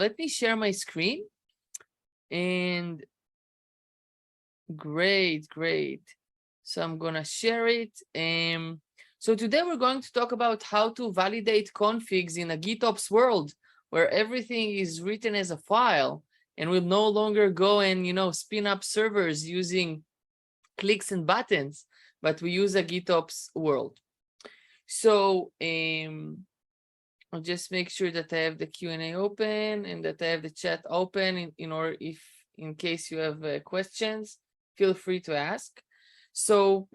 let me share my screen. And great. So I'm gonna share it. So today we're going to talk about how to validate configs in a GitOps world where everything is written as a file and we'll no longer go and, spin up servers using clicks and buttons, but we use a GitOps world. So I'll just make sure that I have the Q&A open and that I have the chat open in case you have questions, feel free to ask. So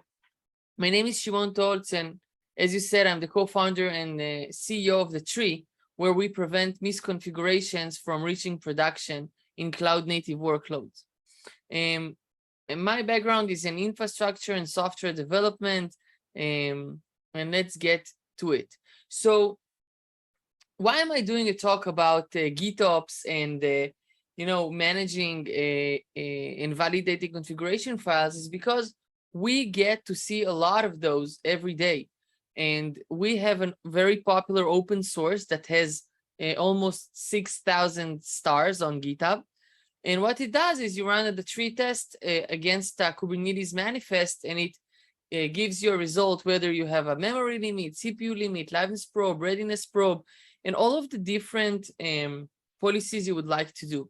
my name is Shimon Tolts, and as you said, I'm the co-founder and the CEO of Datree, where we prevent misconfigurations from reaching production in cloud-native workloads. And my background is in infrastructure and software development, and let's get to it. So why am I doing a talk about GitOps and managing and validating configuration files? Is because we get to see a lot of those every day. And we have a very popular open source that has almost 6,000 stars on GitHub. And what it does is you run a Datree test against a Kubernetes manifest, and it gives you a result whether you have a memory limit, CPU limit, liveness probe, readiness probe, and all of the different policies you would like to do.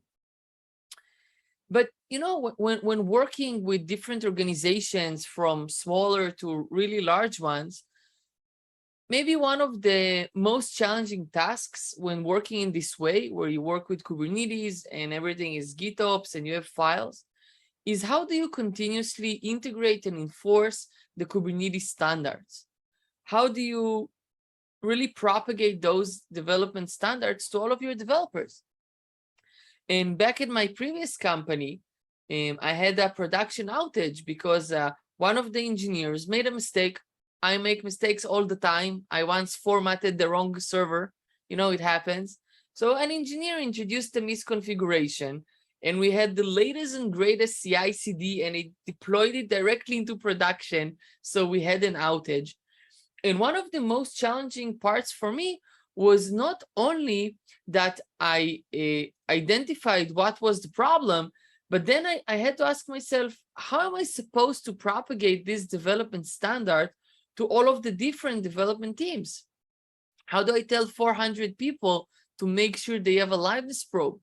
But when working with different organizations from smaller to really large ones, maybe one of the most challenging tasks when working in this way, where you work with Kubernetes and everything is GitOps and you have files, is how do you continuously integrate and enforce the Kubernetes standards? How do you really propagate those development standards to all of your developers? And back in my previous company, I had a production outage because one of the engineers made a mistake. I make mistakes all the time. I once formatted the wrong server. It happens. So an engineer introduced a misconfiguration, and we had the latest and greatest CI/CD, and it deployed it directly into production. So we had an outage. And one of the most challenging parts for me was not only that I identified what was the problem, but then I had to ask myself, how am I supposed to propagate this development standard to all of the different development teams? How do I tell 400 people to make sure they have a liveness probe?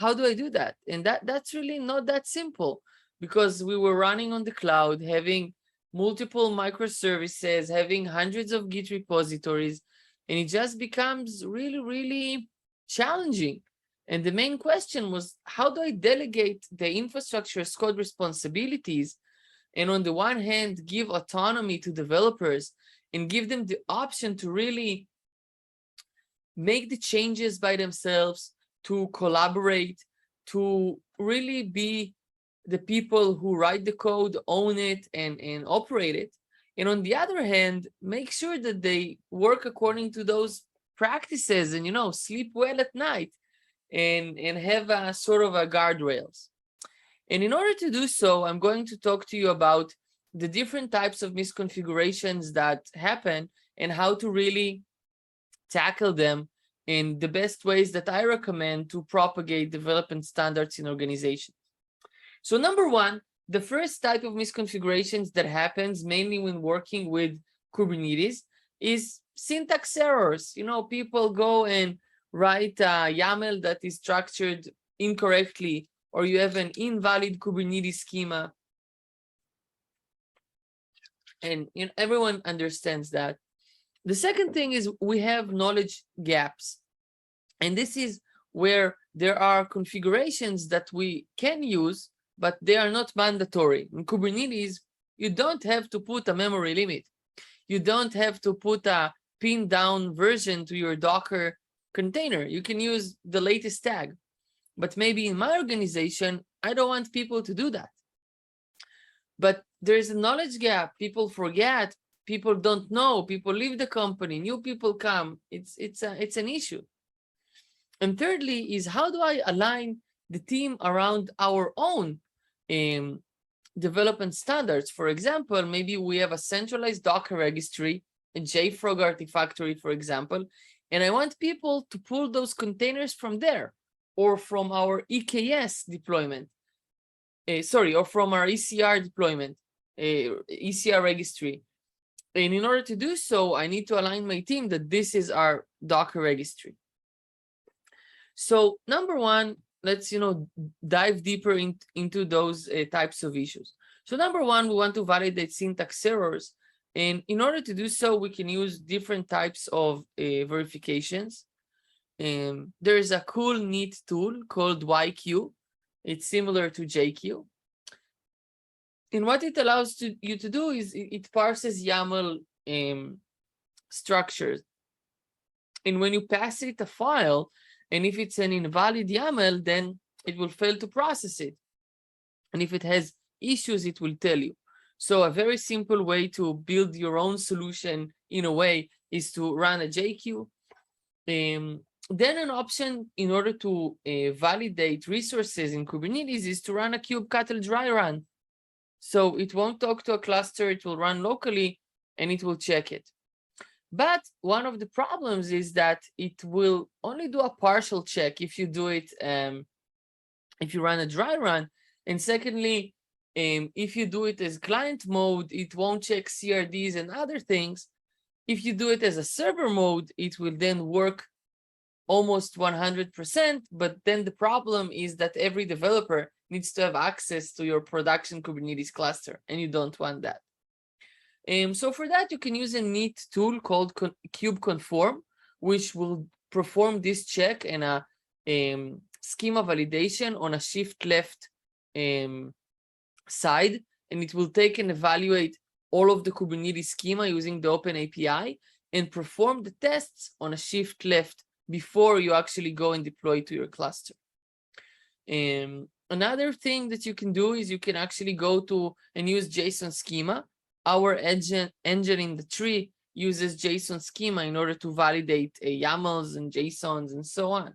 How do I do that? And that's really not that simple, because we were running on the cloud, having multiple microservices, having hundreds of Git repositories, and it just becomes really, really challenging. And the main question was, how do I delegate the infrastructure as code responsibilities, and on the one hand, give autonomy to developers and give them the option to really make the changes by themselves, to collaborate, to really be the people who write the code, own it, and operate it. And on the other hand, make sure that they work according to those practices and, sleep well at night and have a sort of a guardrails. And in order to do so, I'm going to talk to you about the different types of misconfigurations that happen and how to really tackle them in the best ways that I recommend to propagate development standards in organizations. So number one, the first type of misconfigurations that happens mainly when working with Kubernetes is syntax errors. People go and write a YAML that is structured incorrectly, or you have an invalid Kubernetes schema. And everyone understands that. The second thing is we have knowledge gaps. And this is where there are configurations that we can use, but they are not mandatory. In Kubernetes, you don't have to put a memory limit. You don't have to put a pinned down version to your Docker container. You can use the latest tag. But maybe in my organization, I don't want people to do that. But there's a knowledge gap. People forget, people don't know, people leave the company, new people come. It's an issue. And thirdly is, how do I align the team around our own development standards? For example, maybe we have a centralized Docker registry, a JFrog Artifactory, for example, And I want people to pull those containers from there, or from our EKS deployment, or from our ECR deployment, ECR registry. And in order to do so, I need to align my team that this is our Docker registry. So number one, let's dive deeper into those types of issues. So number one, we want to validate syntax errors. And in order to do so, we can use different types of verifications. There is a cool, neat tool called YQ. It's similar to JQ. And what it allows you to do is it parses YAML structures. And when you pass it a file, and if it's an invalid YAML, then it will fail to process it. And if it has issues, it will tell you. So a very simple way to build your own solution in a way is to run a JQ. Then an option in order to validate resources in Kubernetes is to run a kubectl dry run. So it won't talk to a cluster, it will run locally, and it will check it. But one of the problems is that it will only do a partial check if you do it, if you run a dry run. And secondly, if you do it as client mode, it won't check CRDs and other things. If you do it as a server mode, it will then work almost 100%. But then the problem is that every developer needs to have access to your production Kubernetes cluster, and you don't want that. So for that, you can use a neat tool called kubeconform, which will perform this check and a schema validation on a shift left side, and it will take and evaluate all of the Kubernetes schema using the Open API and perform the tests on a shift left before you actually go and deploy to your cluster. Another thing that you can do is you can actually go to and use JSON schema. Our engine in Datree uses JSON schema in order to validate YAMLs and JSONs and so on.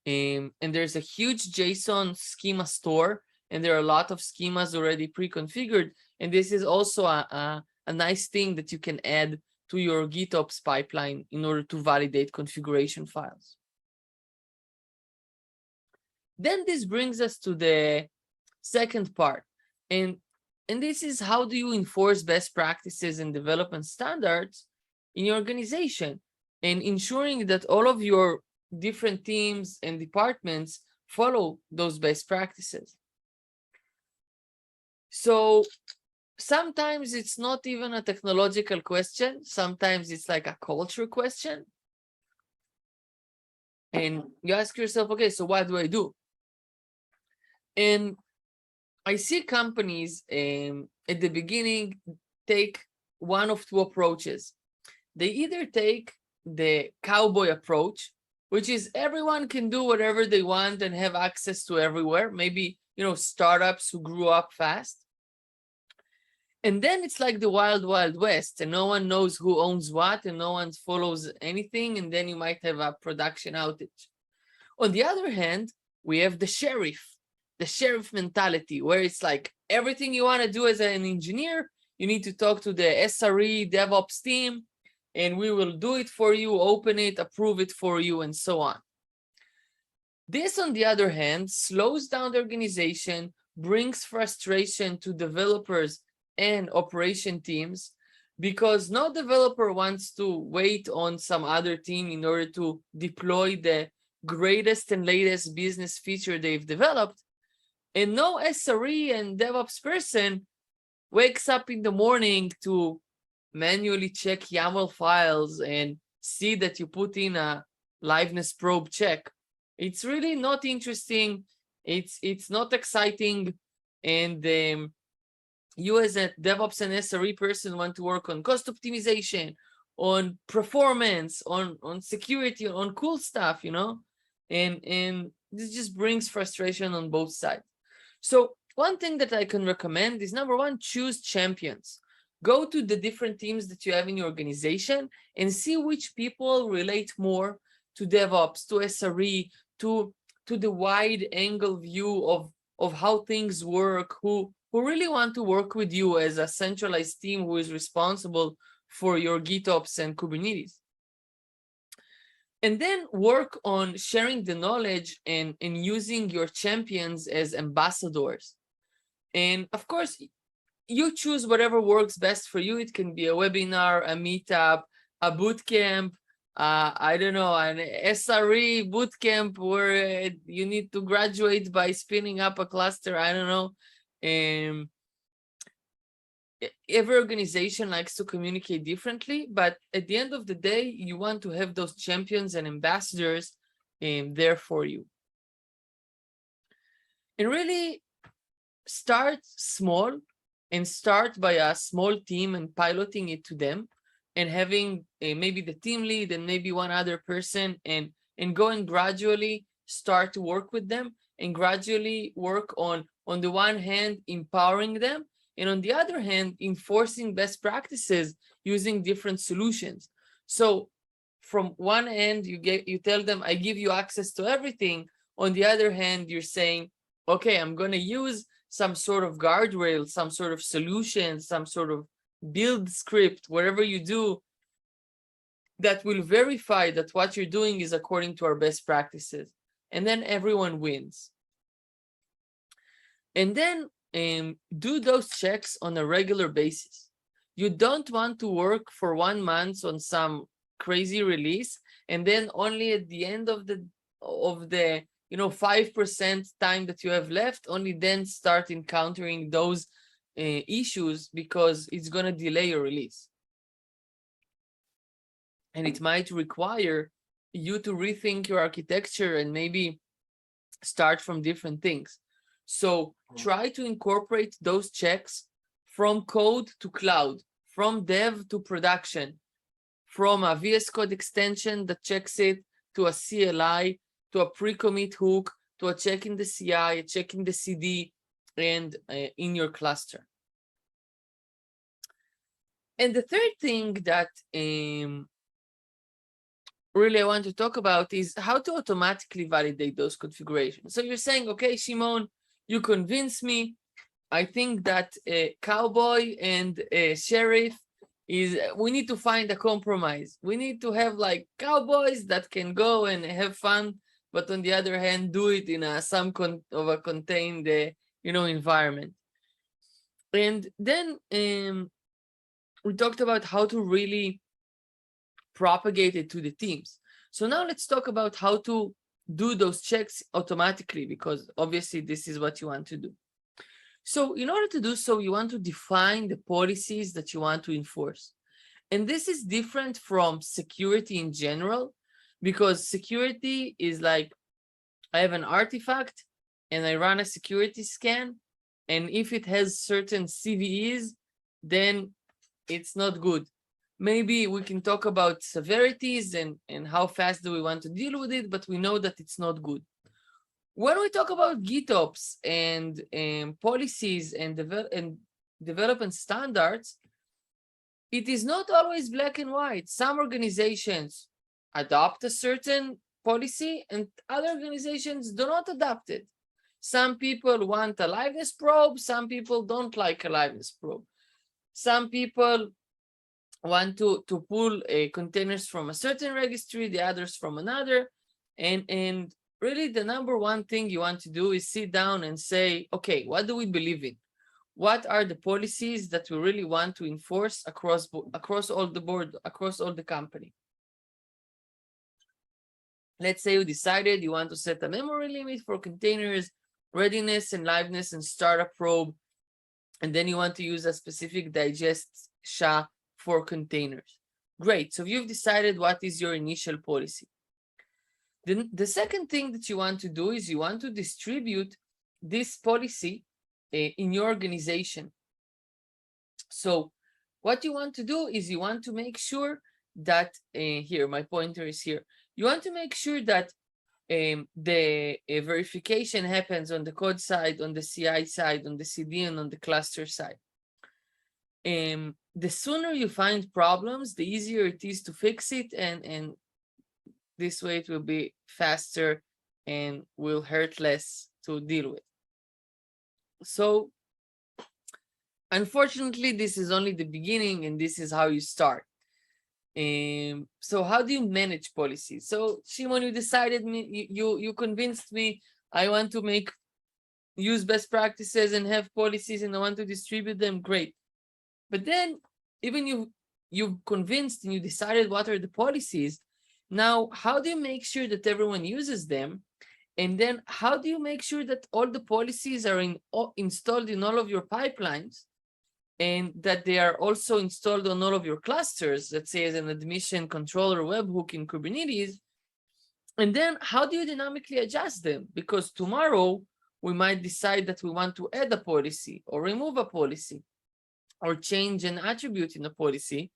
And there's a huge JSON schema store, and there are a lot of schemas already pre-configured. And this is also a nice thing that you can add to your GitOps pipeline in order to validate configuration files. Then this brings us to the second part. And this is, how do you enforce best practices and development standards in your organization, and ensuring that all of your different teams and departments follow those best practices. So sometimes it's not even a technological question. Sometimes it's like a culture question. And you ask yourself, okay, so what do I do? And I see companies at the beginning take one of two approaches. They either take the cowboy approach, which is everyone can do whatever they want and have access to everywhere. Maybe, startups who grew up fast. And then it's like the wild, wild west, and no one knows who owns what, and no one follows anything. And then you might have a production outage. On the other hand, we have the sheriff mentality, where it's like everything you want to do as an engineer, you need to talk to the SRE DevOps team, and we will do it for you, open it, approve it for you, and so on. This, on the other hand, slows down the organization, brings frustration to developers and operation teams, because no developer wants to wait on some other team in order to deploy the greatest and latest business feature they've developed. And no SRE and DevOps person wakes up in the morning to manually check YAML files and see that you put in a liveness probe check. It's really not interesting. It's not exciting. And you as a DevOps and SRE person want to work on cost optimization, on performance, on security, on cool stuff, and this just brings frustration on both sides. So one thing that I can recommend is, number one, choose champions. Go to the different teams that you have in your organization and see which people relate more to DevOps, to SRE, to the wide angle view of how things work, who really want to work with you as a centralized team who is responsible for your GitOps and Kubernetes. And then work on sharing the knowledge and using your champions as ambassadors. And of course, you choose whatever works best for you. It can be a webinar, a meetup, a boot camp, I don't know, an SRE boot camp where you need to graduate by spinning up a cluster. I don't know. Every organization likes to communicate differently, but at the end of the day, you want to have those champions and ambassadors there for you. And really start small, and start by a small team and piloting it to them, and having maybe the team lead and maybe one other person, and going gradually start to work with them, and gradually work on the one hand empowering them, and on the other hand enforcing best practices using different solutions. So from one end you tell them, I give you access to everything. On the other hand, you're saying, okay, I'm going to use some sort of guardrail, some sort of solution, some sort of build script, whatever you do, that will verify that what you're doing is according to our best practices. And then everyone wins. And then do those checks on a regular basis. You don't want to work for 1 month on some crazy release, and then only at the end of the 5% time that you have left, only then start encountering those issues, because it's going to delay your release. And it might require you to rethink your architecture and maybe start from different things. So try to incorporate those checks from code to cloud, from dev to production, from a VS Code extension that checks it, to a CLI, to a pre-commit hook, to a check in the CI, a check in the CD, and in your cluster. And the third thing that really I want to talk about is how to automatically validate those configurations. So you're saying, okay, Shimon, you convince me. I think that cowboy and sheriff we need to find a compromise. We need to have like cowboys that can go and have fun, but on the other hand, do it in a contained, environment. And then we talked about how to really propagate it to the teams. So now let's talk about how to do those checks automatically, because obviously this is what you want to do. So in order to do so, you want to define the policies that you want to enforce. And this is different from security in general, because security is like, I have an artifact and I run a security scan, and if it has certain CVEs, then it's not good. Maybe we can talk about severities and how fast do we want to deal with it, but we know that it's not good. When we talk about GitOps and policies and development standards, it is not always black and white. Some organizations adopt a certain policy and other organizations do not adopt it. Some people want a liveness probe, some people don't like a liveness probe. Some people want to pull containers from a certain registry, the others from another. And really the number one thing you want to do is sit down and say, okay, what do we believe in? What are the policies that we really want to enforce across all the board, across all the company? Let's say you decided you want to set a memory limit for containers, readiness and liveness and startup probe, and then you want to use a specific digest SHA for containers. Great, so you've decided what is your initial policy. Then the second thing that you want to do is you want to distribute this policy in your organization. So what you want to do is you want to make sure that, here, my pointer is here. You want to make sure that the verification happens on the code side, on the CI side, on the CD, and on the cluster side. The sooner you find problems, the easier it is to fix it, and this way it will be faster and will hurt less to deal with. So unfortunately, this is only the beginning, and this is how you start. So how do you manage policies? So Shimon, you convinced me I want to use best practices and have policies and I want to distribute them. Great. But then even you've convinced and you decided what are the policies. Now, how do you make sure that everyone uses them? And then how do you make sure that all the policies are installed in all of your pipelines and that they are also installed on all of your clusters, let's say as an admission controller webhook in Kubernetes? And then how do you dynamically adjust them? Because tomorrow we might decide that we want to add a policy or remove a policy or change an attribute in a policy.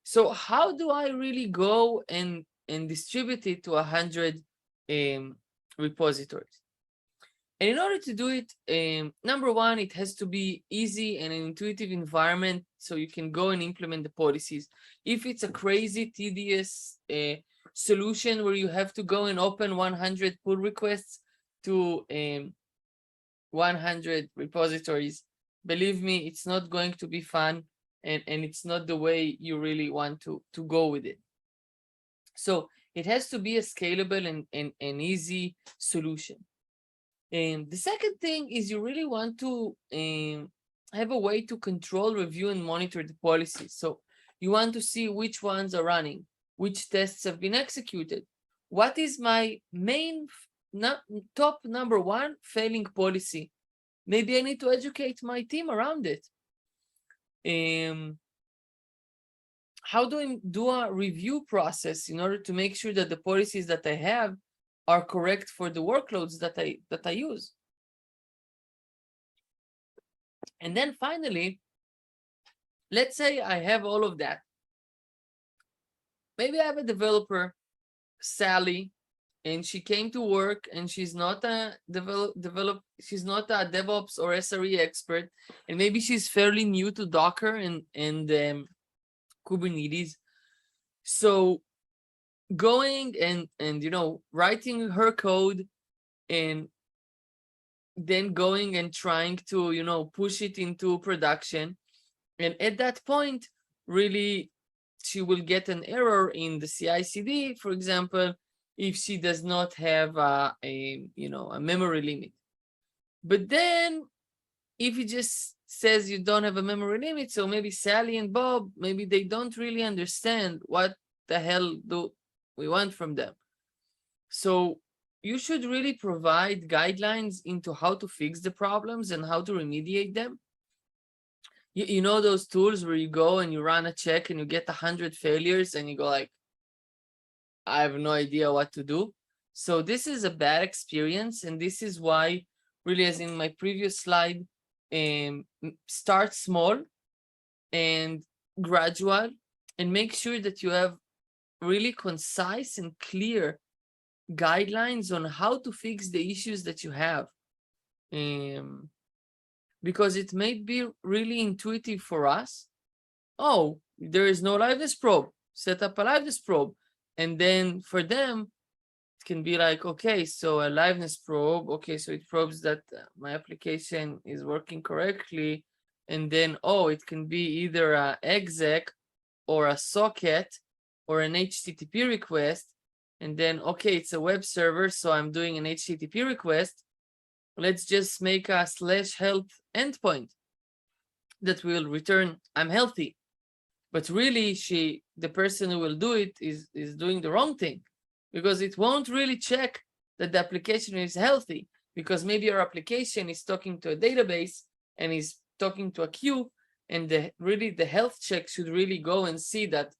So how do I really go and distribute it to 100 repositories? And in order to do it, number one, it has to be easy and an intuitive environment so you can go and implement the policies. If it's a crazy, tedious solution where you have to go and open 100 pull requests to 100 repositories, believe me, it's not going to be fun, and it's not the way you really want to go with it. So it has to be a scalable and easy solution. And the second thing is you really want to have a way to control, review, and monitor the policies. So you want to see which ones are running, which tests have been executed. What is my main top number one failing policy? Maybe I need to educate my team around it. How do I do a review process in order to make sure that the policies that I have are correct for the workloads that I use? And then finally, let's say I have all of that. Maybe I have a developer, Sally, and she came to work and she's not a she's not a DevOps or SRE expert, and maybe she's fairly new to Docker and Kubernetes. So going and writing her code and then going and trying to push it into production, and at that point really she will get an error in the CI/CD, for example, if she does not have a memory limit. But then if it just says you don't have a memory limit, so maybe Sally and Bob, maybe they don't really understand what the hell do we want from them. So you should really provide guidelines into how to fix the problems and how to remediate them. You know those tools where you go and you run a check and you get 100 failures and you go like, I have no idea what to do. So this is a bad experience, and this is why, really, as in my previous slide, start small and gradual, and make sure that you have really concise and clear guidelines on how to fix the issues that you have. Because it may be really intuitive for us. Oh, there is no liveness probe. Set up a liveness probe. And then for them, it can be like, okay, so a liveness probe. Okay, so it probes that my application is working correctly. And then, oh, it can be either a exec or a socket or an HTTP request. And then, okay, it's a web server, so I'm doing an HTTP request. Let's just make a /health endpoint that will return I'm healthy. But really, the person who will do it is doing the wrong thing, because it won't really check that the application is healthy, because maybe your application is talking to a database and is talking to a queue, and the health check should really go and see that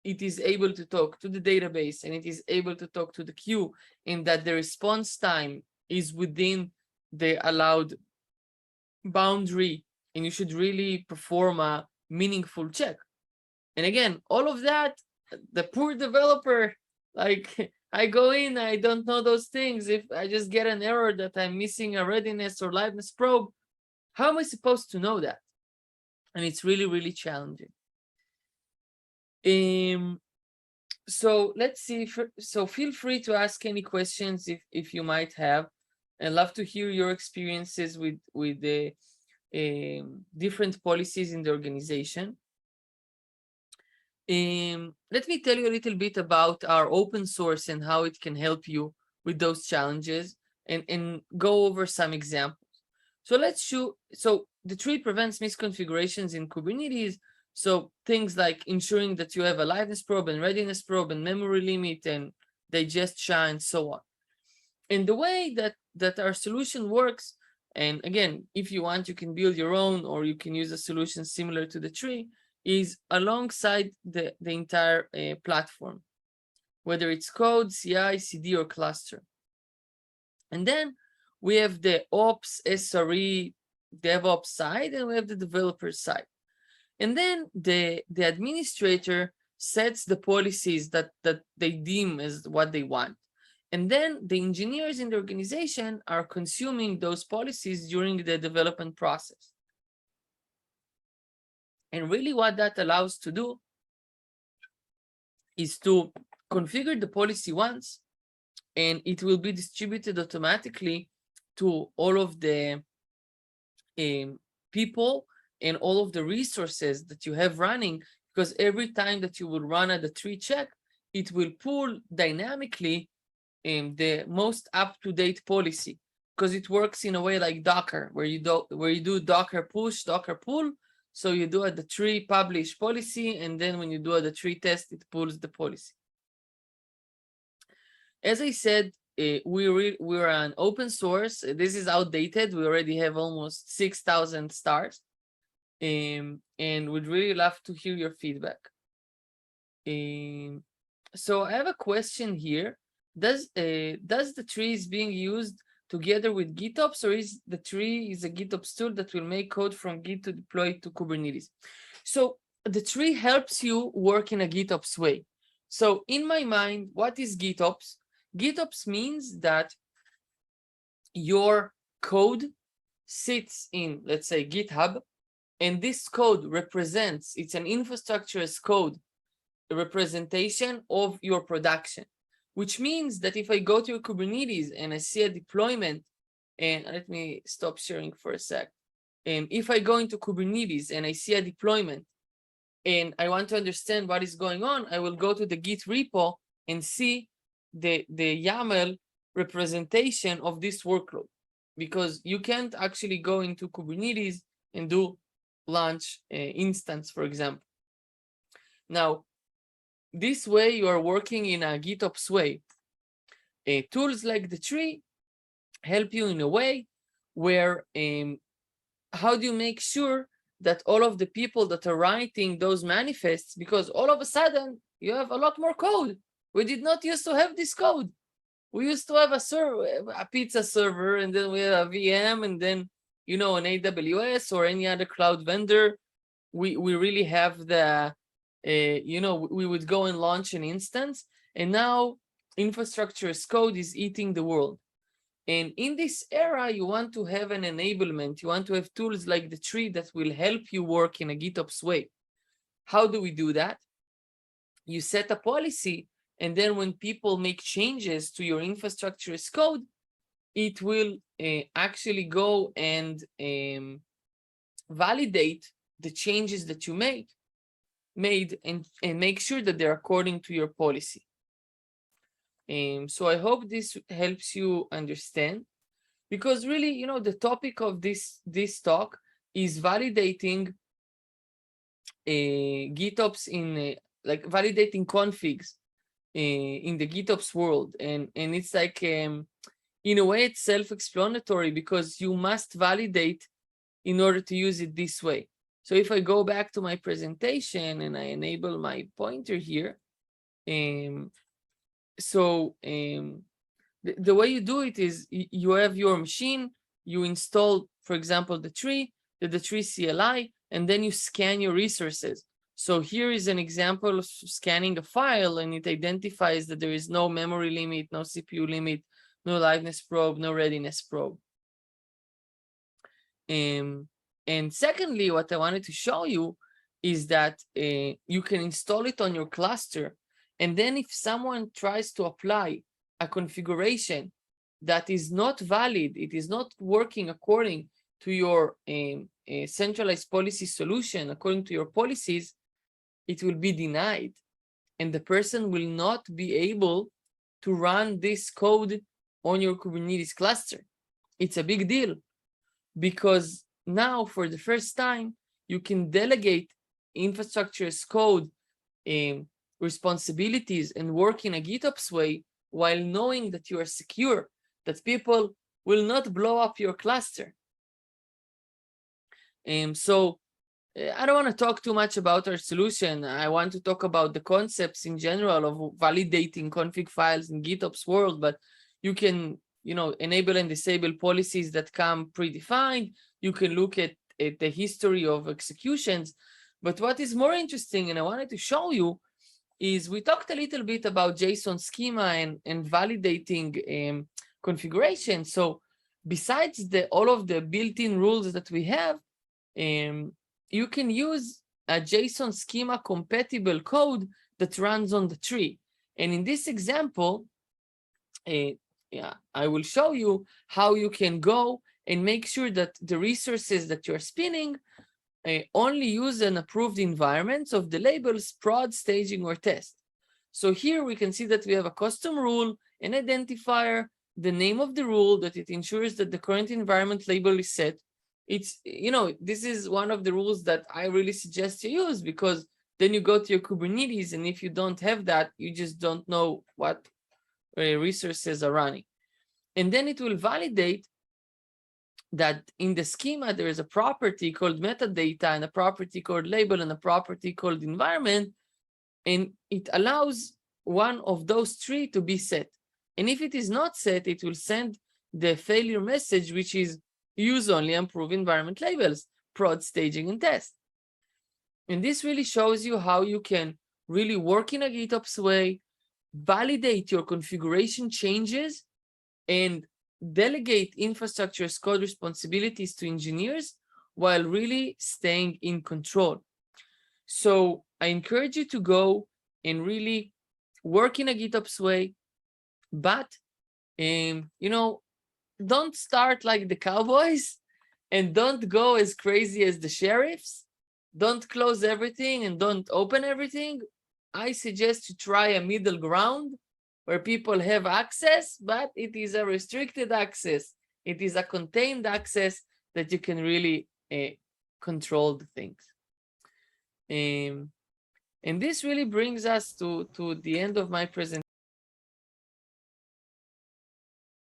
it is able to talk to the database and it is able to talk to the queue, and that the response time is within the allowed boundary, and you should really perform a meaningful check. And again, all of that, the poor developer, like I go in, I don't know those things. If I just get an error that I'm missing a readiness or liveness probe, how am I supposed to know that? And it's really, really challenging. So let's see. So feel free to ask any questions if you might have. I'd love to hear your experiences with the different policies in the organization. Let me tell you a little bit about our open source and how it can help you with those challenges, and go over some examples. So let's show, so Datree prevents misconfigurations in Kubernetes. So things like ensuring that you have a liveness probe and readiness probe and memory limit and digestion and so on. And the way that our solution works, and again, if you want, you can build your own, or you can use a solution similar to Datree, is alongside the entire platform, whether it's code, CI, CD, or cluster. And then we have the Ops, SRE, DevOps side, and we have the developer side. And then the administrator sets the policies that they deem as what they want. And then the engineers in the organization are consuming those policies during the development process. And really what that allows to do is to configure the policy once, and it will be distributed automatically to all of the people and all of the resources that you have running, because every time that you will run a Datree check, it will pull dynamically the most up-to-date policy, because it works in a way like Docker, where you do Docker push, Docker pull. So you do a Datree publish policy, and then when you do a Datree test, it pulls the policy. As I said, we're an open source. This is outdated. We already have almost 6,000 stars, and we'd really love to hear your feedback. So I have a question here. Does Datree is being used together with GitOps, or is Datree a GitOps tool that will make code from Git to deploy to Kubernetes? So Datree helps you work in a GitOps way. So in my mind, what is GitOps? GitOps means that your code sits in, let's say, GitHub, and this code represents, it's an infrastructure as code, a representation of your production, which means that if I go to your Kubernetes and I see a deployment, and let me stop sharing for a sec. And if I go into Kubernetes and I see a deployment and I want to understand what is going on, I will go to the Git repo and see the YAML representation of this workload, because you can't actually go into Kubernetes and do launch instance, for example. Now, this way you are working in a GitOps way. Tools like Datree help you in a way where how do you make sure that all of the people that are writing those manifests, because all of a sudden you have a lot more code. We did not used to have this code. We used to have a server, a pizza server, and then we have a VM, and then, you know, an AWS or any other cloud vendor. We really have the, you know, we would go and launch an instance, and now infrastructure as code is eating the world. And in this era, you want to have an enablement. You want to have tools like Datree that will help you work in a GitOps way. How do we do that? You set a policy, and then when people make changes to your infrastructure as code, it will actually go and validate the changes that you made and make sure that they're according to your policy. So I hope this helps you understand, because really, you know, the topic of this talk is validating GitOps in like validating configs in the GitOps world, and it's like in a way it's self-explanatory, because you must validate in order to use it this way. So if I go back to my presentation and I enable my pointer here, so the way you do it is you have your machine, you install, for example, the Datree CLI, and then you scan your resources. So here is an example of scanning a file, and it identifies that there is no memory limit, no CPU limit, no liveness probe, no readiness probe. And secondly, what I wanted to show you is that you can install it on your cluster. And then if someone tries to apply a configuration that is not valid, it is not working according to your centralized policy solution, according to your policies, it will be denied, and the person will not be able to run this code on your Kubernetes cluster. It's a big deal, because now for the first time, you can delegate infrastructure as code responsibilities and work in a GitOps way while knowing that you are secure, that people will not blow up your cluster. So I don't want to talk too much about our solution. I want to talk about the concepts in general of validating config files in GitOps world, but you can, enable and disable policies that come predefined. You can look at the history of executions. But what is more interesting, and I wanted to show you, is we talked a little bit about JSON schema and validating configuration. So besides all of the built-in rules that we have, you can use a JSON schema compatible code that runs on the tree. And in this example, I will show you how you can go and make sure that the resources that you're spinning only use an approved environments of the labels prod, staging, or test. So here we can see that we have a custom rule, an identifier, the name of the rule, that it ensures that the current environment label is set. It's, this is one of the rules that I really suggest you use, because then you go to your Kubernetes, and if you don't have that, you just don't know what resources are running. And then it will validate that in the schema, there is a property called metadata and a property called label and a property called environment, and it allows one of those three to be set. And if it is not set, it will send the failure message, which is use only approved environment labels, prod, staging, and test. And this really shows you how you can really work in a GitOps way, validate your configuration changes, and delegate infrastructure as code responsibilities to engineers while really staying in control. So I encourage you to go and really work in a GitOps way, but don't start like the cowboys, and don't go as crazy as the sheriffs. Don't close everything and don't open everything. I suggest you try a middle ground where people have access, but it is a restricted access. It is a contained access that you can really control the things. And this really brings us to the end of my presentation.